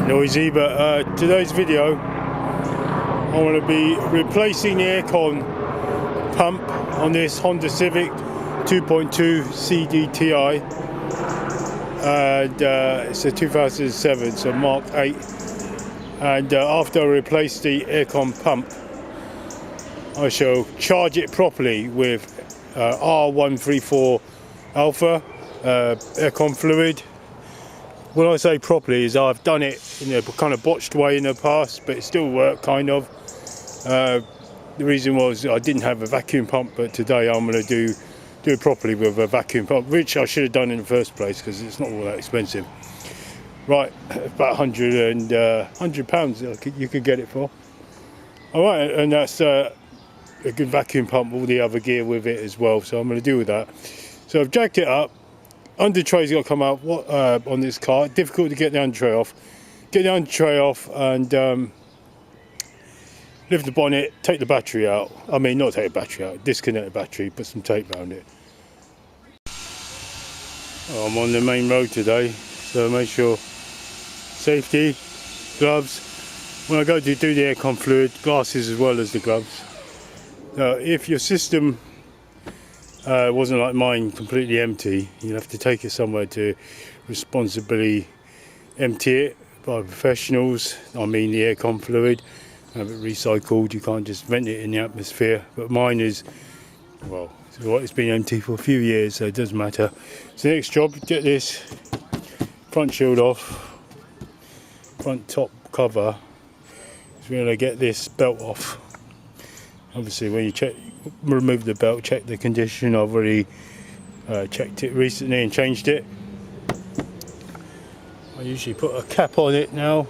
noisy, but today's video I want to be replacing the aircon pump on this Honda Civic 2.2 CDTI, and it's a 2007, so Mark 8. And after I replace the aircon pump, I shall charge it properly with R134 Alpha aircon fluid. When I say properly, is I've done it in a kind of botched way in the past, but it still worked kind of. The reason was I didn't have a vacuum pump, but today I'm going to do it properly with a vacuum pump, which I should have done in the first place because it's not all that expensive. Right, about £100 you could get it for. Alright, and that's a good vacuum pump, all the other gear with it as well, so I'm going to deal with that. So I've jacked it up. Under tray's got to come out on this car. Difficult to get the under tray off. Get the under tray off and lift the bonnet, take the battery out. I mean, not take the battery out, disconnect the battery, put some tape around it. I'm on the main road today, so make sure safety, gloves. When I go to do the aircon fluid, glasses as well as the gloves. Now, if your system wasn't like mine, completely empty, you'll have to take it somewhere to responsibly empty it by professionals. I mean the aircon fluid, have it recycled. You can't just vent it in the atmosphere. But mine is, well, it's been empty for a few years, so it doesn't matter. So the next job, get this front shield off, front top cover. So we're going to get this belt off. Obviously, when you remove the belt, check the condition. I've already checked it recently and changed it. I usually put a cap on it now,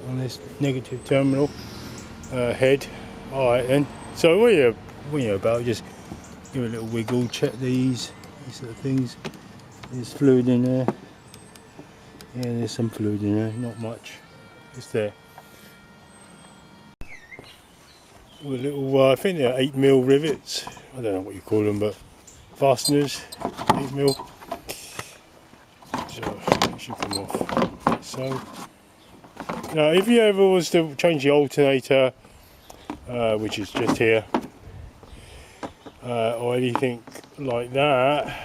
on this negative terminal head. Alright then, so when you're about, just give it a little wiggle, check these sort of things. There's fluid in there. Yeah, there's some fluid in there, not much. It's there. With little, I think they're 8mm rivets. I don't know what you call them, but fasteners, 8mm. So it should come off. So now, if you ever was to change the alternator, which is just here, or anything like that,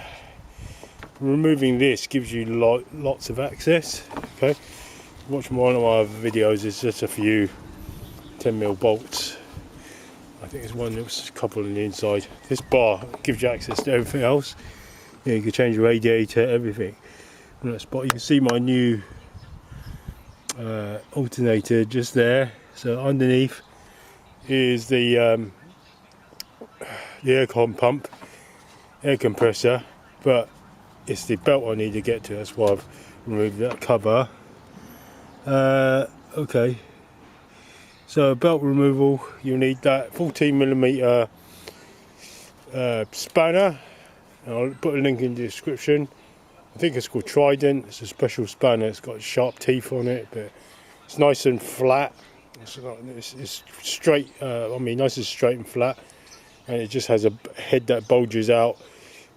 removing this gives you lots of access. Okay, watch one of my other videos. It's just a few 10mm bolts. I think there's one that was a couple on the inside. This bar gives you access to everything else. Yeah, you can change the radiator, everything. In that spot, you can see my new alternator just there. So underneath is the aircon pump, air compressor, but it's the belt I need to get to. That's why I've removed that cover. Okay. So belt removal, you need that 14mm spanner. I'll put a link in the description. I think it's called Trident. It's a special spanner. It's got sharp teeth on it, but it's nice and flat. It's straight. I mean, nice and straight and flat, and it just has a head that bulges out.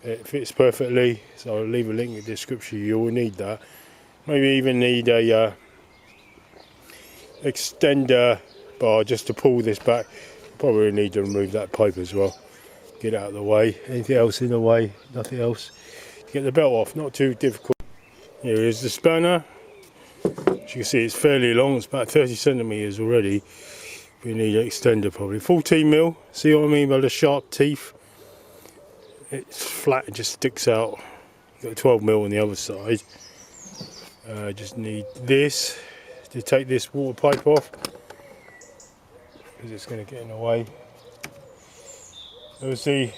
It fits perfectly. So I'll leave a link in the description. You will need that. Maybe even need a extender bar just to pull this back. Probably need to remove that pipe as well, get it out of the way. Anything else in the way? Nothing else. Get the belt off, not too difficult. Here is the spanner. As you can see, it's fairly long. It's about 30 centimeters already. We need an extender probably. 14mm. See what I mean by the sharp teeth? It's flat, it just sticks out. You've got 12mm on the other side. Just need this to take this water pipe off, because it's going to get in the way. Obviously,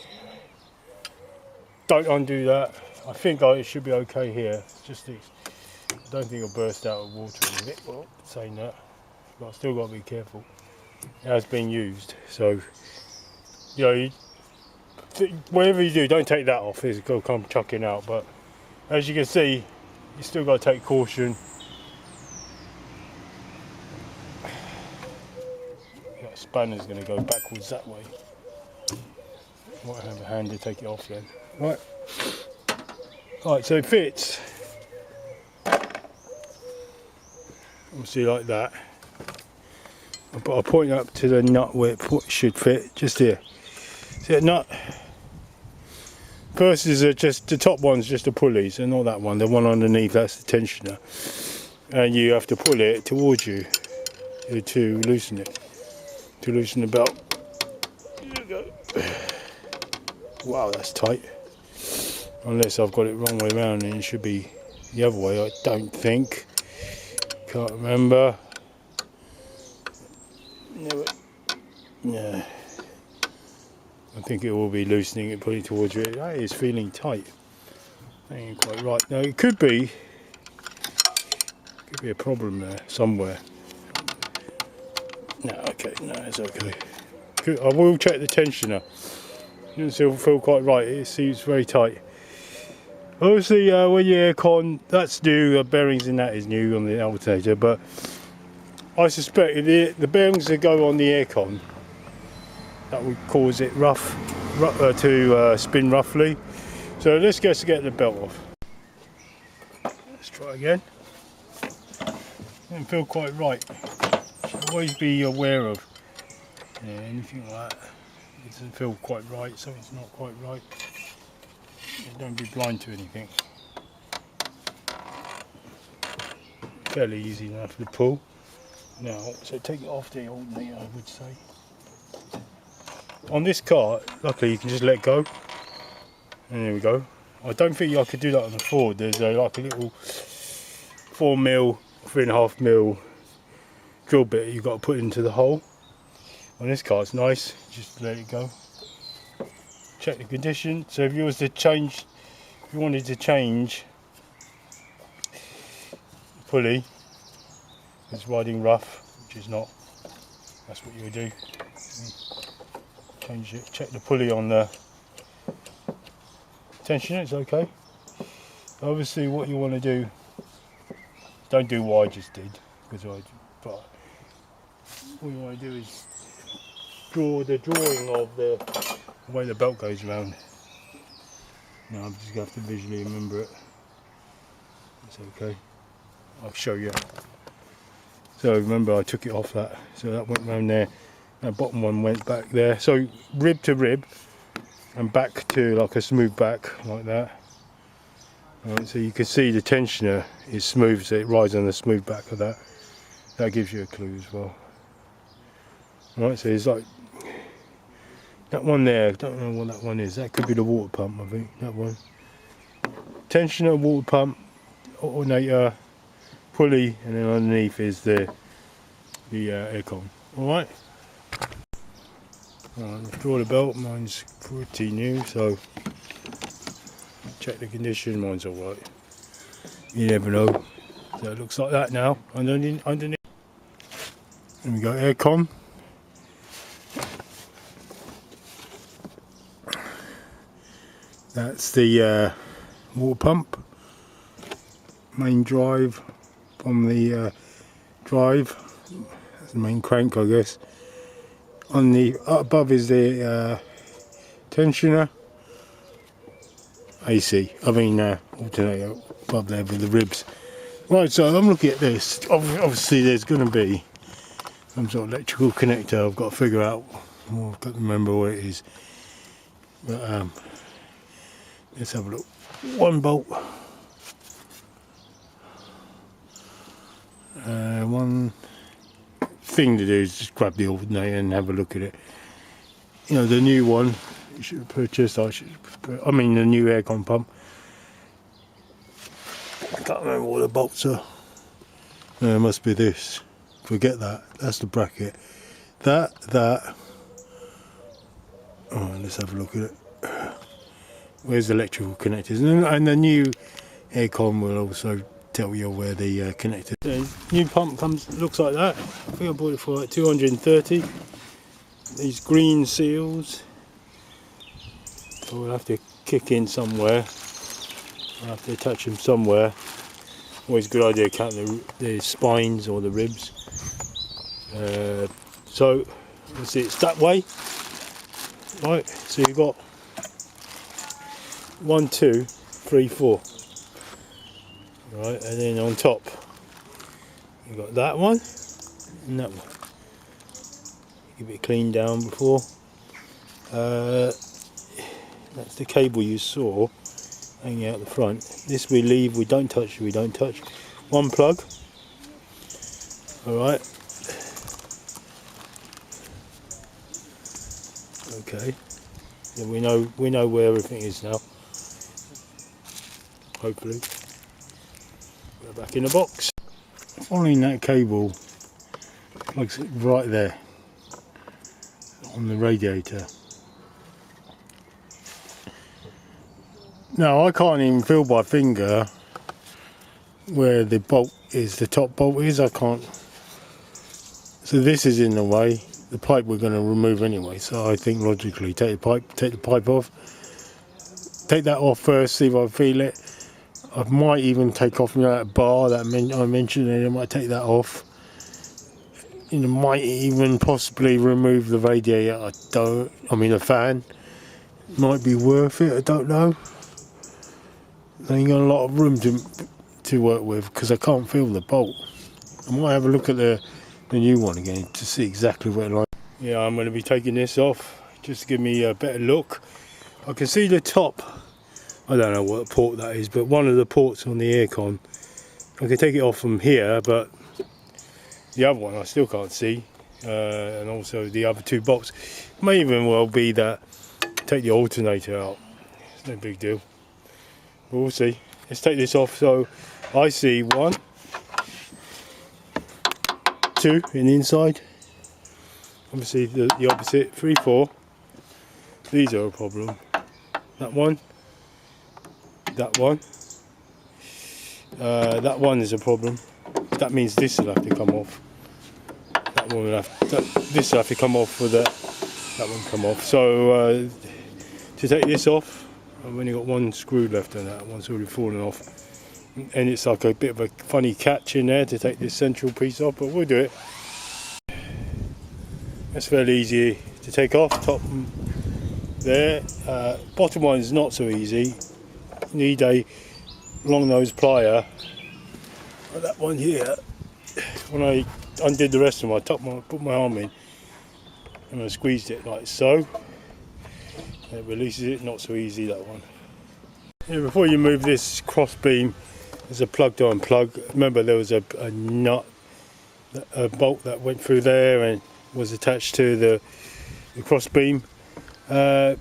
don't undo that. I think it should be okay here. It's just I don't think it'll burst out of water in a bit. Well, saying that, but I've still got to be careful. It has been used, so you know, whatever you do, don't take that off. It's going to come chucking out. But as you can see, you still got to take caution. That spanner's going to go backwards that way. Might have a hand to take it off then. Right. Right, so it fits. obviously like that. But I'll point up to the nut where it should fit, just here. See that nut? First is just the top one's just a pulley, so not that one. The one underneath, that's the tensioner, and you have to pull it towards you to loosen it, to loosen the belt. There you go. Wow, that's tight. Unless I've got it wrong way around, and it should be the other way. I don't think. Can't remember. No. I think it will be loosening it, putting it towards you. That is feeling tight. That ain't quite right. Now it could be a problem there somewhere. No, okay, no, it's okay. I will check the tensioner. It doesn't feel quite right. It seems very tight. Obviously, when you aircon, that's new. The bearings in that is new on the alternator, but I suspect the bearings that go on the aircon, that would cause it to spin roughly. So let's just get the belt off. Let's try again. Doesn't feel quite right. Should always be aware of anything like that. It doesn't feel quite right, so it's not quite right. Don't be blind to anything. Fairly easy enough to pull. Now, so take it off the alternator, I would say. On this car, luckily you can just let go, and there we go. I don't think I could do that on the Ford. There's like a little 4mm, 3.5mm drill bit you've got to put into the hole. On this car it's nice, just let it go. Check the condition. So if you wanted to change the pulley, it's riding rough, which is not. That's what you would do. Change it. Check the pulley on the tensioner. It's okay. Obviously, what you want to do, don't do what I just did, but what you want to do is draw the drawing of the way the belt goes around. Now I'm just going to have to visually remember it. It's okay. I'll show you. So remember, I took it off that, so that went round there. That bottom one went back there. So rib to rib, and back to like a smooth back like that. Right, so you can see the tensioner is smooth, so it rides on the smooth back of that. That gives you a clue as well. Right, so it's like that one there. I don't know what that one is. That could be the water pump, I think. That one. Tensioner, water pump, alternator, pulley, and then underneath is the aircon. All right. Right, draw the belt. Mine's pretty new, so check the condition. Mine's all right. You never know. So it looks like that now. Underneath. There we go. Aircon. That's the water pump. Main drive from the drive. That's the main crank, I guess. On the above is the tensioner, AC. I mean alternator above there with the ribs. Right, so I'm looking at this. Obviously, there's going to be some sort of electrical connector. I've got to figure out. I've got to remember where it is. But let's have a look. One bolt. One thing to do is just grab the alternator and have a look at it. You know, the new one you should have purchased. I mean the new aircon pump. I can't remember what the bolts are. No, it must be this. Forget that. That's the bracket. That. Oh, let's have a look at it. Where's the electrical connectors? And the new aircon will also tell you where the connector. The new pump looks like that. I think I bought it for like 230. These green seals. So we'll have to kick in somewhere. I'll have to attach them somewhere. Always a good idea to count the spines or the ribs. So let's see, it's that way. Right, so you've got 1, 2, 3, 4. Right, and then on top You've got that one and that one. Keep it cleaned down before. That's the cable you saw hanging out the front. This we leave, we don't touch, One plug. Alright. Okay. Yeah, we know where everything is now. Hopefully. We're back in the box. Following that cable plugs it right there on the radiator. Now I can't even feel by finger where the bolt is, the top bolt is, I can't. So this is in the way. The pipe we're going to remove anyway, so I think logically take the pipe off. Take that off first, see if I feel it. I might even take off that bar that I mentioned, and I might take that off. And I might even possibly remove the radiator. The fan. Might be worth it, I don't know. I ain't got a lot of room to work with because I can't feel the bolt. I might have a look at the new one again to see exactly where it lies. Yeah, I'm going to be taking this off just to give me a better look. I can see the top. I don't know what port that is, but one of the ports on the aircon. I can take it off from here, but the other one I still can't see. And also the other two bolts. May even well be that take the alternator out. It's no big deal. But we'll see. Let's take this off. So I see 1, 2 in the inside. Obviously the opposite. 3, 4. These are a problem. That one. That one. That one is a problem. That means this will have to come off. That one will this will have to come off for that one come off. So to take this off, I've only got one screw left on that. One's already fallen off. And it's like a bit of a funny catch in there to take this central piece off, but we'll do it. That's fairly easy to take off. Top there. Bottom one is not so easy. You need a long nose plier. Like that one here. When I undid the rest of them, I put my arm in and I squeezed it like so. And it releases it. Not so easy, that one. Yeah, before you move this cross beam, there's a plug to unplug. Remember there was a nut, a bolt that went through there and was attached to the cross beam. So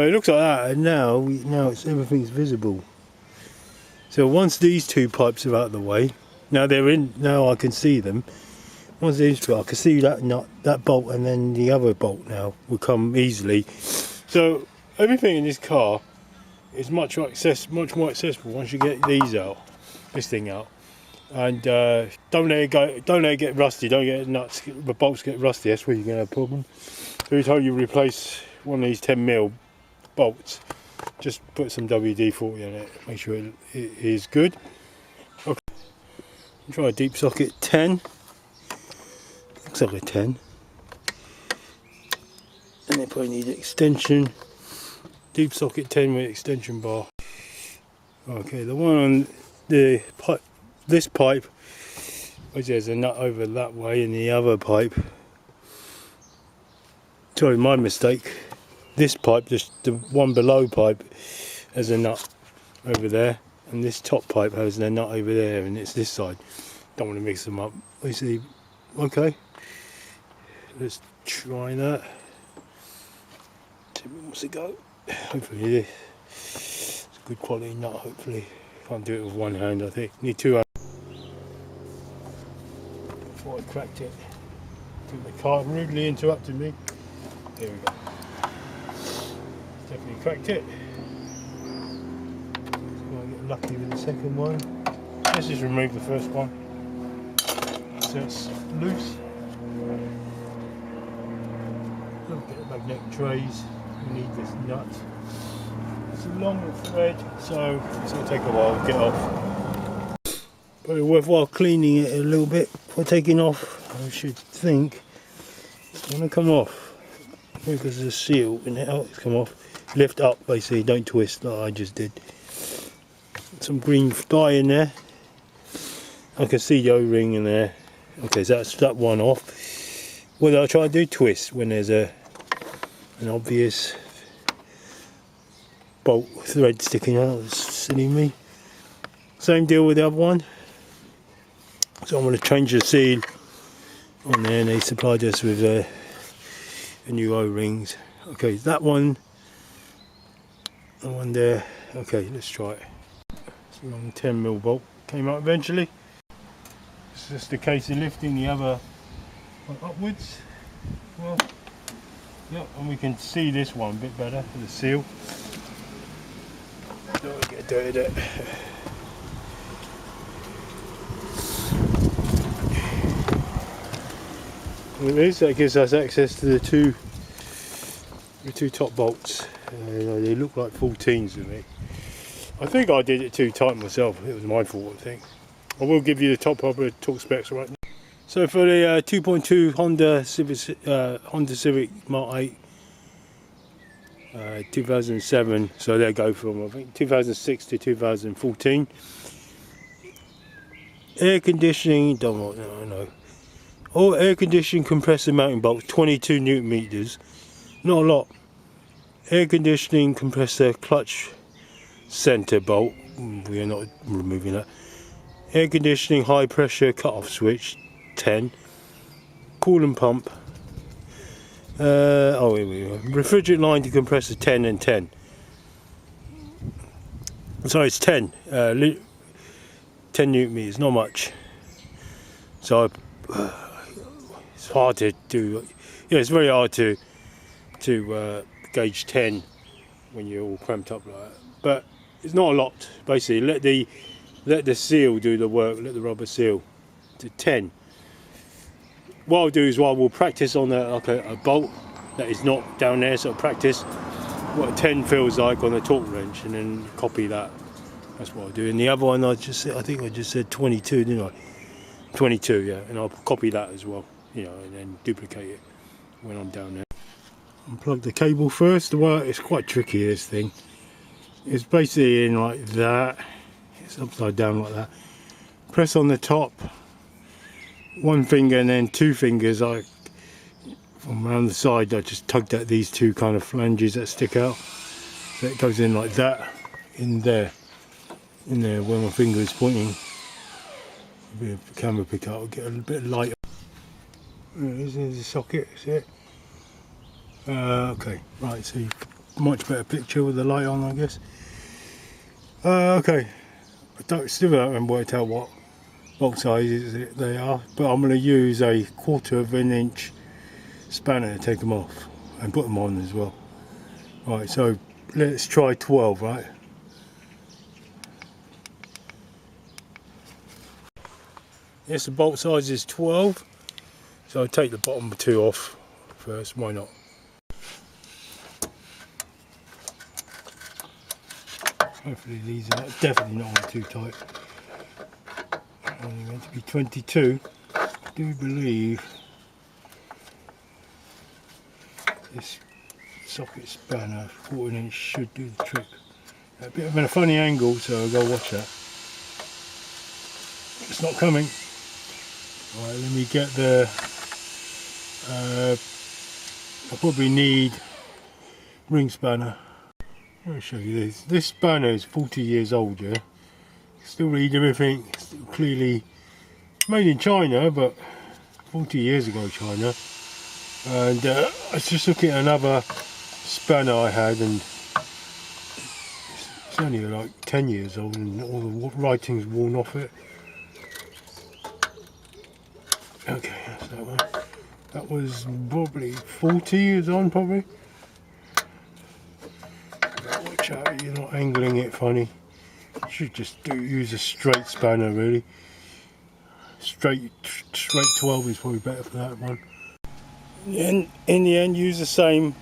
it looks like that, and now everything's visible. So once these two pipes are out of the way, now they're in. Now I can see them. Once these two, I can see that nut, that bolt, and then the other bolt now will come easily. So everything in this car is much more accessible once you get these out, this thing out. And don't let it get rusty. Don't get nuts. The bolts get rusty. That's where you're gonna have a problem. Every time you replace one of these 10mm bolts, just put some WD-40 on it. Make sure it is good. Okay. Try a deep socket 10. Looks like a 10. And then probably need extension. Deep socket 10 with extension bar. Okay, the one on the pipe. This pipe, which there's a nut over that way, and the other pipe, sorry, my mistake, this pipe, just the one below pipe, has a nut over there, and this top pipe has a nut over there, and it's this side. Don't want to mix them up. We see. Okay, let's try that. See where wants to go. Hopefully it's a good quality nut. Hopefully, can't do it with one hand. I think need two hands. Before I cracked it, the car rudely interrupted me. There we go. Definitely cracked it. Might get lucky with the second one. Let's just remove the first one. So it's loose. Look at the magnetic trays. We need this nut. It's a long thread, so it's going to take a while to get off. Probably worthwhile cleaning it a little bit before taking off. I should think it's going to come off because there's a seal in it. Oh, it's come off. Lift up, basically. Don't twist like I just did. Some green dye in there. I can see the O-ring in there. Okay, so that's that one off. What do I try to do? Twist when there's an obvious bolt thread sticking out. That's silly me. Same deal with the other one. So I'm going to change the seal on there, and they supplied us with the new O-rings. Okay, that one, the one there. Okay, let's try it. It's a long 10mm bolt. Came out eventually. It's just a case of lifting the other one upwards. Well, yep, and we can see this one a bit better for the seal. Don't get dirty there. It is, that gives us access to the two top bolts. They look like 14s to me. I think I did it too tight myself. It was my fault, I think. I will give you the top proper torque specs right now. So for the 2.2 Honda Civic Mark 8 2007, so they go from I think 2006 to 2014. Air conditioning, no. All air conditioning compressor mounting bolts, 22 Newton meters, not a lot. Air conditioning compressor clutch center bolt, we are not removing that. Air conditioning high pressure cut-off switch, 10. Coolant pump. Oh, here we go. Refrigerant line to compressor, 10 and 10. Sorry, it's 10. 10 Newton meters, not much. So it's hard to do. Yeah, it's very hard to gauge 10 when you're all cramped up like that. But it's not a lot. Basically, let the seal do the work. Let the rubber seal to 10. What I'll do is we'll practice on a bolt that is not down there. So I'll practice what a 10 feels like on a torque wrench, and then copy that. That's what I'll do. And the other one I think I just said 22, didn't I? 22, yeah. And I'll copy that as well, you know, and then duplicate it when I'm down there. Unplug the cable first. Well, it's quite tricky, this thing. It's basically in like that. It's upside down like that. Press on the top, one finger, and then two fingers. From around the side, I just tugged at these two kind of flanges that stick out. So it goes in like that, in there where my finger is pointing. Maybe the camera pick up, I'll get a bit of light. There's the socket, see it? Okay, right, so much better picture with the light on, I guess. Okay, still haven't worked out what bolt sizes they are, but I'm going to use a 1/4 of an inch spanner to take them off and put them on as well. Right, so let's try 12, right? Yes, the bolt size is 12, so I'll take the bottom two off first, why not? Hopefully these are definitely not too tight. Only meant to be 22. I do believe this socket spanner 14 inch should do the trick. A bit of a funny angle, so I'll go watch that. It's not coming. Right, let me get the I probably need ring spanner. Let me show you this. This spanner is 40 years old, yeah. Still read everything, still clearly made in China, but 40 years ago China. And I was just looking at another spanner I had, and it's only like 10 years old, and all the writing's worn off it. Okay, that's that one. That was probably 40 years on, probably. Watch out, you're not angling it funny. You should just use a straight spanner, really. Straight 12 is probably better for that one. In the end, use the same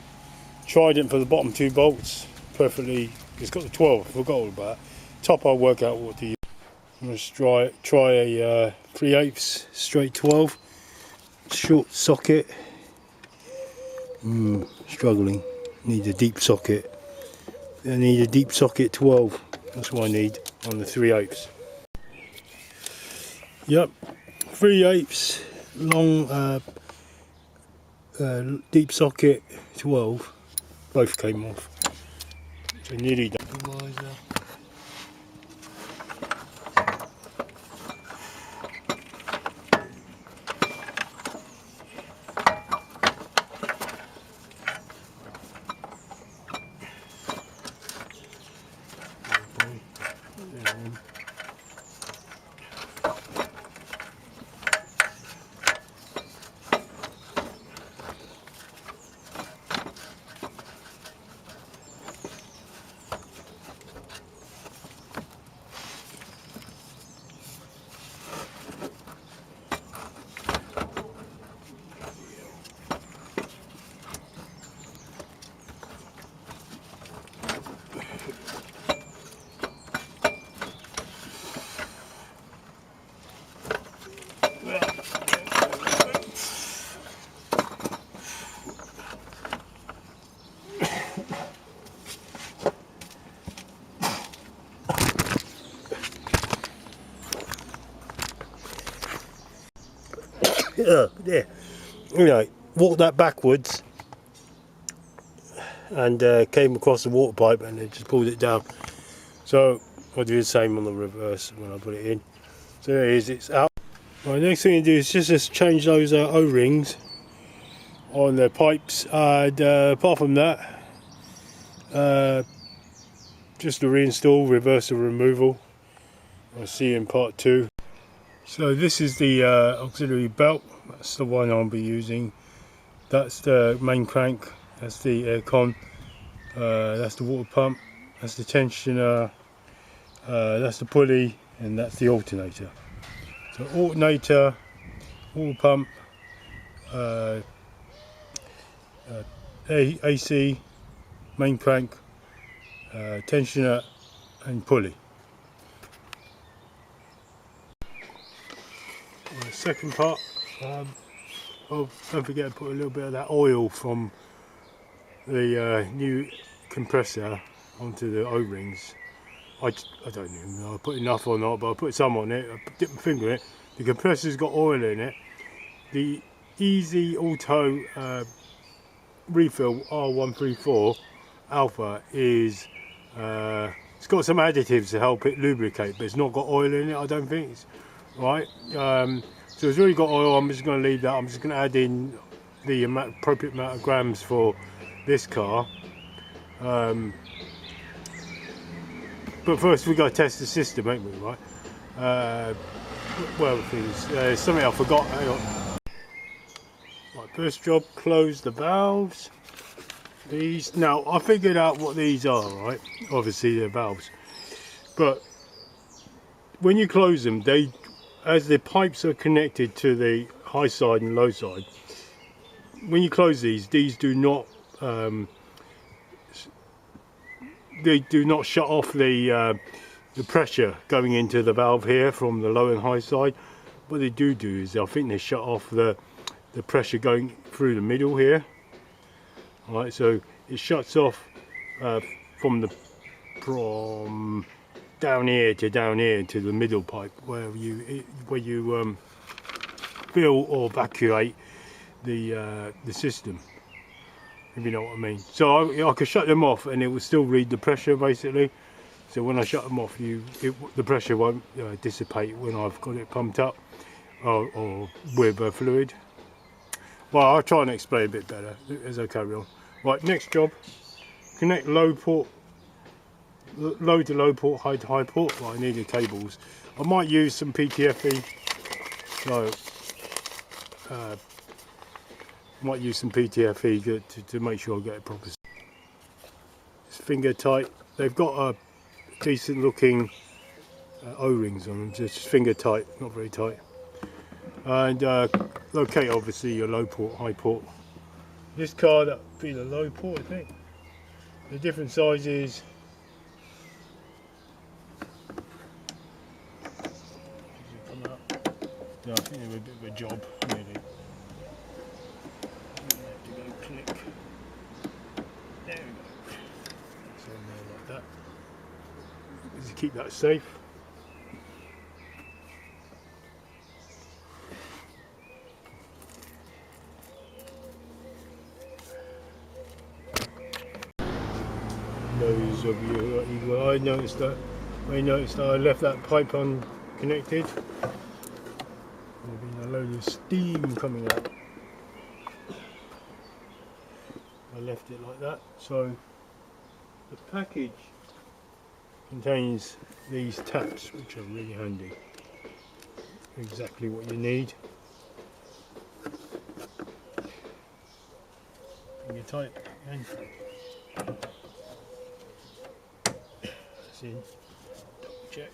trident for the bottom two bolts. Perfectly, it's got the 12, I forgot all about it. Top, I'll work out what to use. I'm going to try a 3/8 straight 12. Short socket. Struggling. Need a deep socket. I need a deep socket 12. That's what I need on the 3/8. Yep, 3/8 long deep socket 12. Both came off. So nearly done. Yeah, you know, walked that backwards and came across the water pipe and it just pulled it down. So I'll do the same on the reverse when I put it in. So there it is, it's out. Right, next thing to do is just change those O-rings on the pipes, and apart from that, just a reinstall, reversal removal. I'll see you in part 2. So this is the auxiliary belt. That's the one I'll be using. That's the main crank. That's the aircon. That's the water pump. That's the tensioner. That's the pulley, and that's the alternator. So alternator, water pump, AC, main crank, tensioner, and pulley. The second part. Oh, don't forget to put a little bit of that oil from the new compressor onto the O-rings. I don't even know I put enough or not, but I put some on it. I dipped my finger in it. The compressor's got oil in it. The Easy Auto refill R134 Alpha is it's got some additives to help it lubricate, but it's not got oil in it, I don't think. Right, so it's really got oil. I'm just going to leave that. I'm just going to add in the appropriate amount of grams for this car. But first we've got to test the system, ain't we, right? Well, there's something I forgot. Hang on. Right, first job, close the valves. These, now I figured out what these are, right? Obviously they're valves, but when you close them, as the pipes are connected to the high side and low side, when you close these do not they do not shut off the pressure going into the valve here from the low and high side. What they do is I think they shut off the pressure going through the middle here. All right, so it shuts off from down here to the middle pipe where you fill or evacuate the system, if you know what I mean. So I could shut them off and it will still read the pressure basically. So when I shut them off, the pressure won't dissipate when I've got it pumped up or with fluid. Well, I'll try and explain a bit better as I carry on. Right, next job, connect low to low port, high to high port. Well, I need the cables. I might use some PTFE. So might use some PTFE to make sure I get it proper. It's finger tight. They've got a decent looking O-rings on them, just finger tight, not very tight. And locate obviously your low port, high port. This car, that would be the low port, I think. The different sizes. Yeah, I think they were a bit of a job, really. To go click. There we go. It's on there like that. Just keep that safe. those of you, well, I noticed that I left that pipe unconnected. There's been a load of steam coming out. I left it like that. So the package contains these taps, which are really handy. Exactly what you need. Finger tight again. That's in. Double check.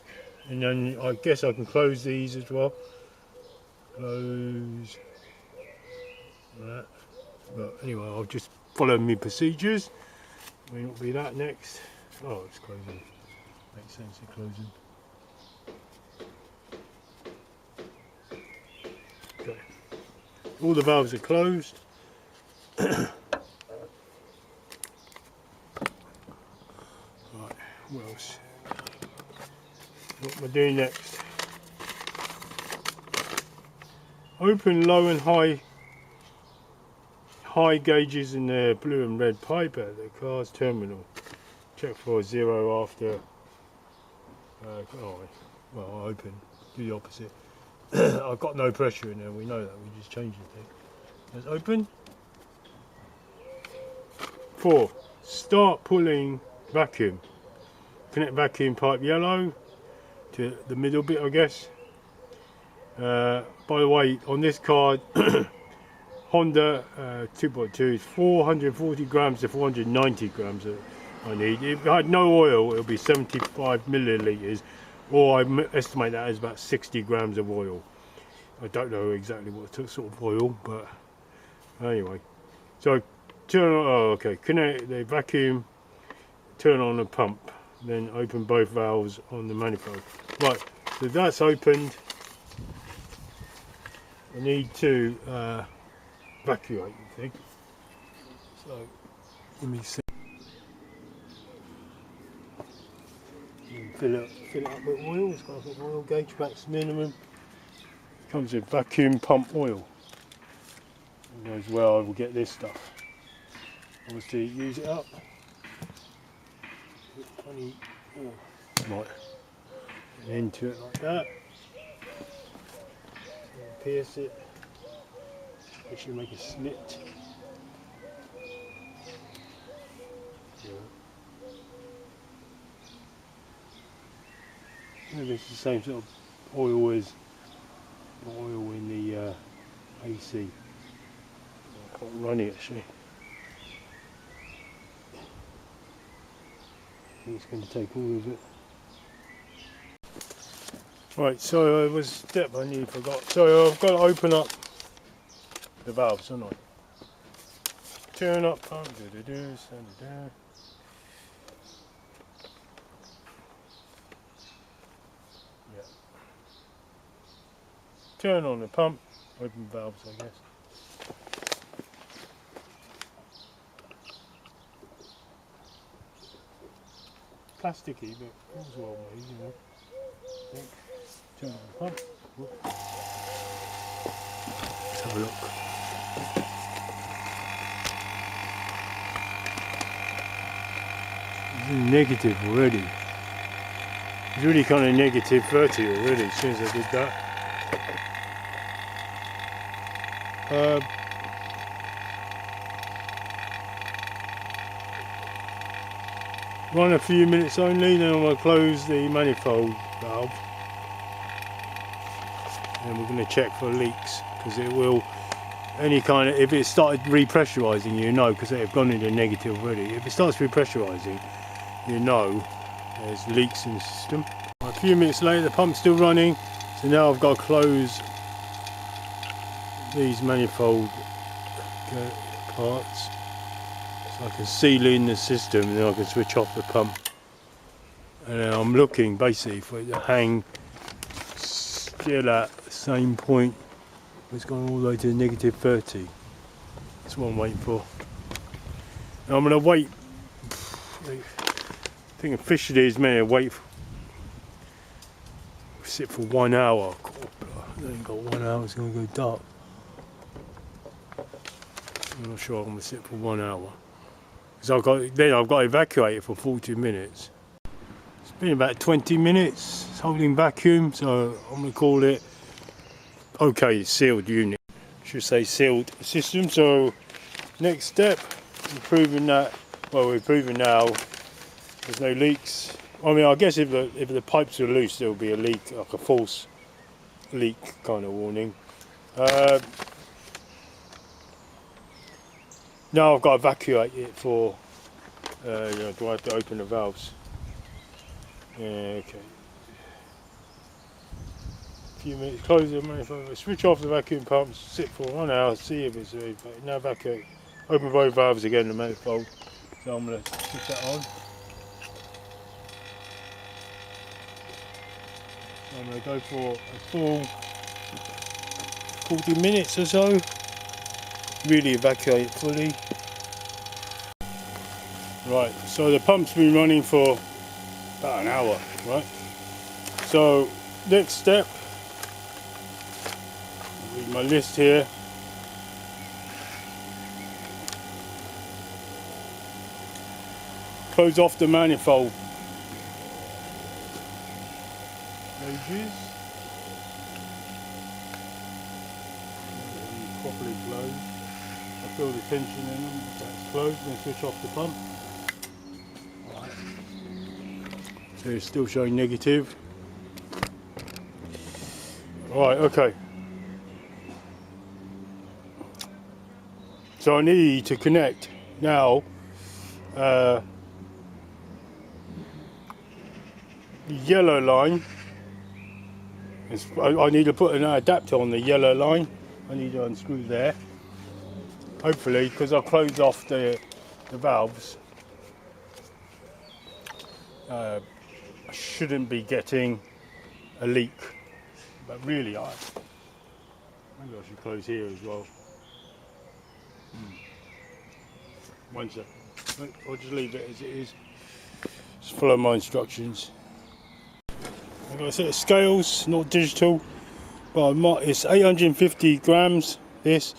And then I guess I can close these as well. Close that. But anyway, I'll just follow my procedures. May not be that next. Oh, it's closing. Makes sense of closing. Okay. All the valves are closed. Right, what else? What am I doing next? Open low and high gauges in the blue and red pipe at the car's terminal. Check for 0 after. Well, open. Do the opposite. I've got no pressure in there. We know that. We just changed the thing. Let's open. 4. Start pulling vacuum. Connect vacuum pipe yellow to the middle bit, I guess. By the way, on this card, Honda 2.2 is 440 grams to 490 grams that I need. If I had no oil, it'll be 75 millilitres, or I estimate that as about 60 grams of oil. I don't know exactly what sort of oil, but anyway. So turn on, connect the vacuum, turn on the pump, then open both valves on the manifold. Right, so that's opened. I need to evacuate the thing. So let me see. Fill it up with oil. It's got an oil gauge, max minimum. It comes with vacuum pump oil. And as well, I will get this stuff. Obviously, use it up. Funny, right, and into it like that. And pierce it. It should make a slit. Yeah. Maybe it's the same sort of oil as the oil in the AC. I can't run it actually. I think it's going to take all of it. Right, so it was a step I nearly forgot. So I've got to open up the valves, haven't I? Turn up pump, send it down. Yeah. Turn on the pump, open valves, I guess. Plasticky, but it was well made, you know. Turn on the pump. Whoop. Let's have a look. It's in negative already. It's really kind of negative 30 already as soon as I did that. Run a few minutes only, then I'm going to close the manifold valve. And we're going to check for leaks, because it will, if it started repressurising, you know, because they've gone into negative already. If it starts repressurising, you know there's leaks in the system. A few minutes later, the pump's still running, so now I've got to close these manifold parts. So I can seal in the system, and then I can switch off the pump. And then I'm looking basically for it to hang still at the same point. It's gone all the way to negative 30. That's what I'm waiting for. And I'm going to wait. I think officially it's meant to wait. Sit for 1 hour. I ain't got 1 hour. It's going to go dark. I'm not sure I'm going to sit for 1 hour. So I've got to evacuate it for 40 minutes. It's been about 20 minutes. It's holding vacuum, so I'm going to call it okay, sealed unit. Should say sealed system. So next step, we're proving that, well, we're proving now there's no leaks. I mean, I guess if the pipes are loose, there'll be a leak, like a false leak kind of warning. Now I've got to evacuate it for, do I have to open the valves? Yeah, okay. A few minutes, close the manifold, switch off the vacuum pumps, sit for 1 hour, see if it's now evacuate. Open both valves again, the manifold. So I'm going to switch that on. I'm going to go for a full 40 minutes or so. Really evacuate it fully. Right, so the pump's been running for about an hour, right? So next step, read my list here. Close off the manifold gauges. Properly closed. I feel the tension in them. That's closed. Then switch off the pump. Right. So it's still showing negative. Right, okay. So I need to connect now the yellow line. I need to put an adapter on the yellow line. I need to unscrew there. Hopefully, because I closed off the valves, I shouldn't be getting a leak. But really, maybe I should close here as well. One sec. I'll just leave it as it is. Just follow my instructions. I've got a set of scales, not digital, but it's 850 grams. This,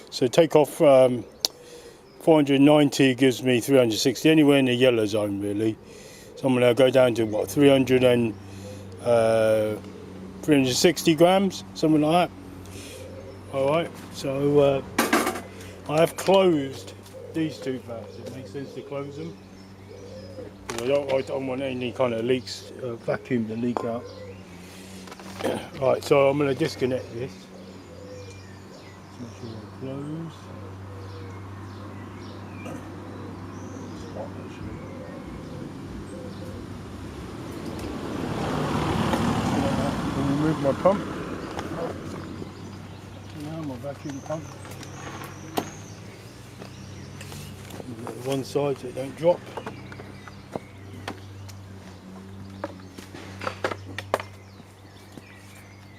so take off 490 gives me 360. Anywhere in the yellow zone, really. So I'm going to go down to what 360 grams, something like that. All right. So I have closed these two valves. It makes sense to close them. I don't want any kind of leaks, vacuum to leak out. Right, so I'm going to disconnect this. Make sure they're closed. Spot, actually. I'll remove my pump. Now my vacuum pump. One side so it don't drop.